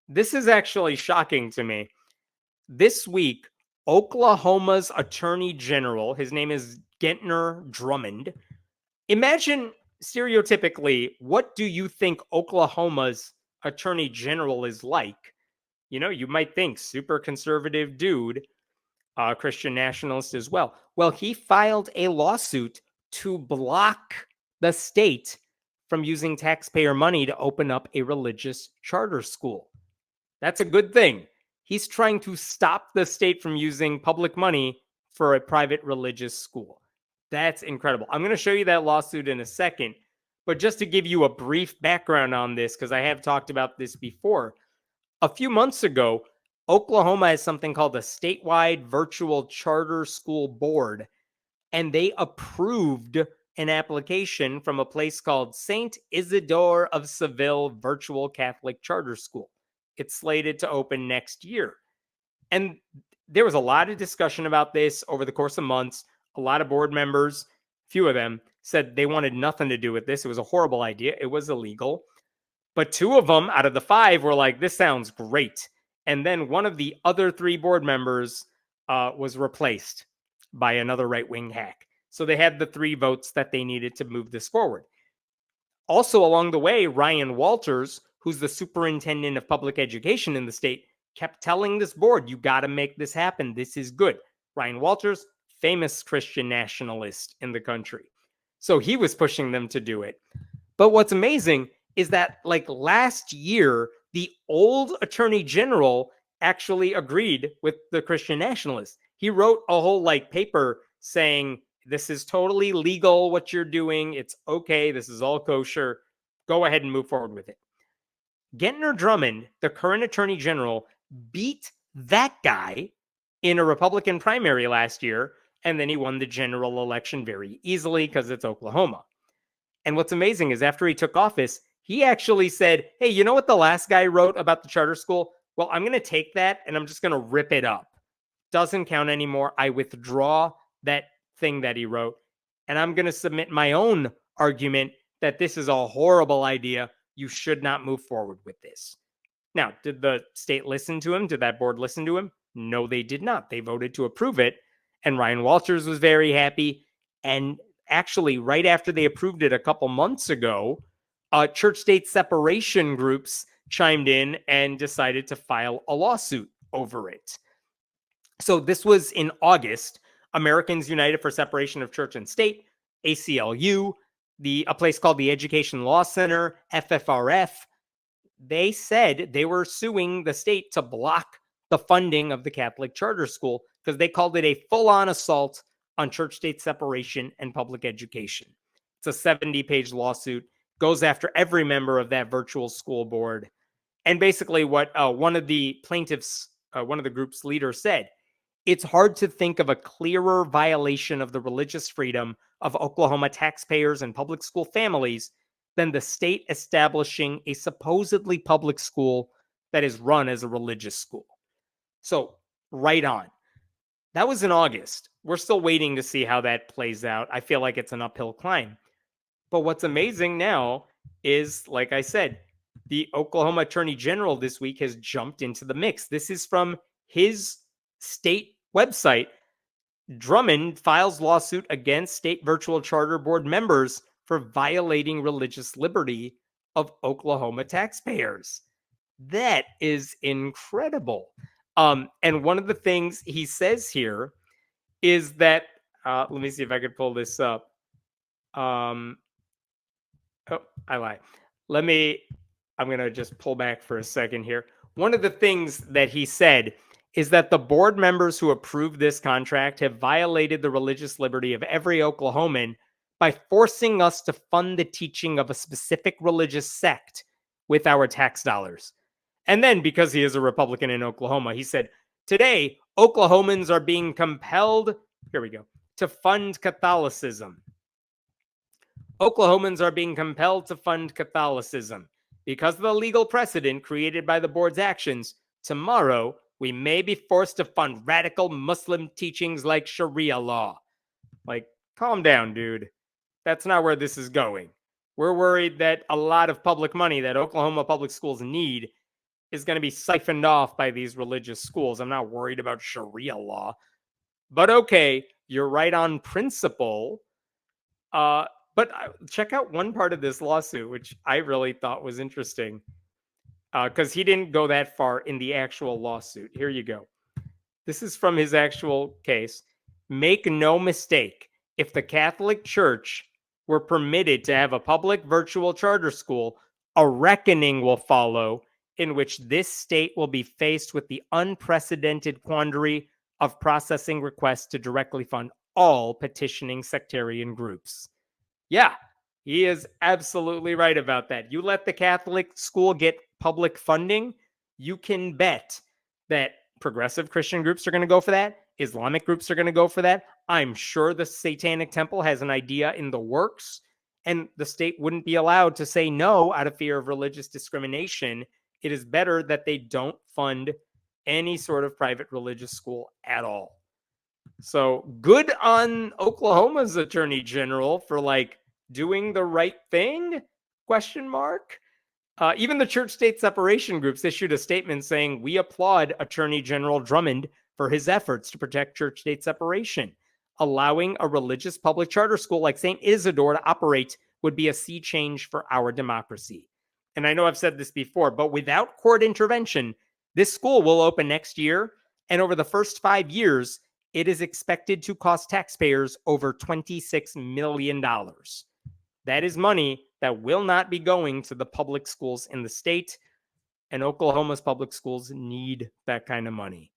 This is actually shocking to me. This week, Oklahoma's Attorney General, his name is Gentner Drummond. Imagine stereotypically, what do you think Oklahoma's Attorney General is like? You know, you might think super conservative dude, Christian nationalist as well. Well, he filed a lawsuit to block the state from using taxpayer money to open up a religious charter school. That's a good thing. He's trying to stop the state from using public money for a private religious school. That's incredible. I'm going to show you that lawsuit in a second. But just to give you a brief background on this, because I have talked about this before, a few months ago, Oklahoma has something called the Statewide Virtual Charter School Board, and they approved an application from a place called St. Isidore of Seville Virtual Catholic Charter School. It's slated to open next year. And there was a lot of discussion about this over the course of months. A lot of board members, few of them, said they wanted nothing to do with this. It was a horrible idea. It was illegal. But two of them out of the five were like, this sounds great. And then one of the other three board members was replaced by another right-wing hack. So they had the 3 votes that they needed to move this forward. Also along the way, Ryan Walters, who's the superintendent of public education in the state, kept telling this board, you got to make this happen. This is good. Ryan Walters, famous Christian nationalist in the country. So he was pushing them to do it. But what's amazing is that, like, last year, the old attorney general actually agreed with the Christian nationalists. He wrote a whole paper saying, this is totally legal what you're doing. It's okay. This is all kosher. Go ahead and move forward with it. Gentner Drummond, the current attorney general, beat that guy in a Republican primary last year, and then he won the general election very easily because it's Oklahoma. And what's amazing is after he took office, he actually said, hey, you know what the last guy wrote about the charter school? Well, I'm going to take that and I'm just going to rip it up. Doesn't count anymore. I withdraw that thing that he wrote, and I'm going to submit my own argument that this is a horrible idea. You should not move forward with this. Now, did the state listen to him? Did that board listen to him? No, they did not. They voted to approve it, and Ryan Walters was very happy. And actually, right after they approved it a couple months ago, church-state separation groups chimed in and decided to file a lawsuit over it. So this was in August. Americans United for Separation of Church and State, ACLU, a place called the Education Law Center, FFRF, they said they were suing the state to block the funding of the Catholic charter school because they called it a full-on assault on church-state separation and public education. It's a 70-page lawsuit, goes after every member of that virtual school board. And basically what one of the plaintiffs, one of the group's leaders said, it's hard to think of a clearer violation of the religious freedom of Oklahoma taxpayers and public school families than the state establishing a supposedly public school that is run as a religious school. So, right on. That was in August. We're still waiting to see how that plays out. I feel like it's an uphill climb. But what's amazing now is, like I said, the Oklahoma Attorney General this week has jumped into the mix. This is from his state website. Drummond files lawsuit against state virtual charter board members for violating religious liberty of Oklahoma taxpayers. That is incredible. And one of the things he says here is that, let me see if I could pull this up. Oh, I lied. I'm going to just pull back for a second here. One of the things that he said is that the board members who approved this contract have violated the religious liberty of every Oklahoman by forcing us to fund the teaching of a specific religious sect with our tax dollars. And then, because he is a Republican in Oklahoma, he said, today, Oklahomans are being compelled, here we go, to fund Catholicism. Oklahomans are being compelled to fund Catholicism. Because of the legal precedent created by the board's actions, tomorrow we may be forced to fund radical Muslim teachings like Sharia law. Like, calm down, dude. That's not where this is going. We're worried that a lot of public money that Oklahoma public schools need is going to be siphoned off by these religious schools. I'm not worried about Sharia law. But okay, you're right on principle. But check out one part of this lawsuit, which I really thought was interesting, because he didn't go that far in the actual lawsuit. Here you go. This is from his actual case. Make no mistake, if the Catholic Church were permitted to have a public virtual charter school, a reckoning will follow in which this state will be faced with the unprecedented quandary of processing requests to directly fund all petitioning sectarian groups. Yeah, he is absolutely right about that. You let the Catholic school get public funding, you can bet that progressive Christian groups are going to go for that. Islamic groups are going to go for that. I'm sure the Satanic Temple has an idea in the works, and the state wouldn't be allowed to say no out of fear of religious discrimination. It is better that they don't fund any sort of private religious school at all. So good on Oklahoma's attorney general for like doing the right thing? Question mark. Even the church-state separation groups issued a statement saying, "We applaud Attorney General Drummond for his efforts to protect church-state separation. Allowing a religious public charter school like St. Isidore to operate would be a sea change for our democracy." And I know I've said this before, but without court intervention, this school will open next year. And over the first 5 years, it is expected to cost taxpayers over $26 million. That is money that will not be going to the public schools in the state, and Oklahoma's public schools need that kind of money.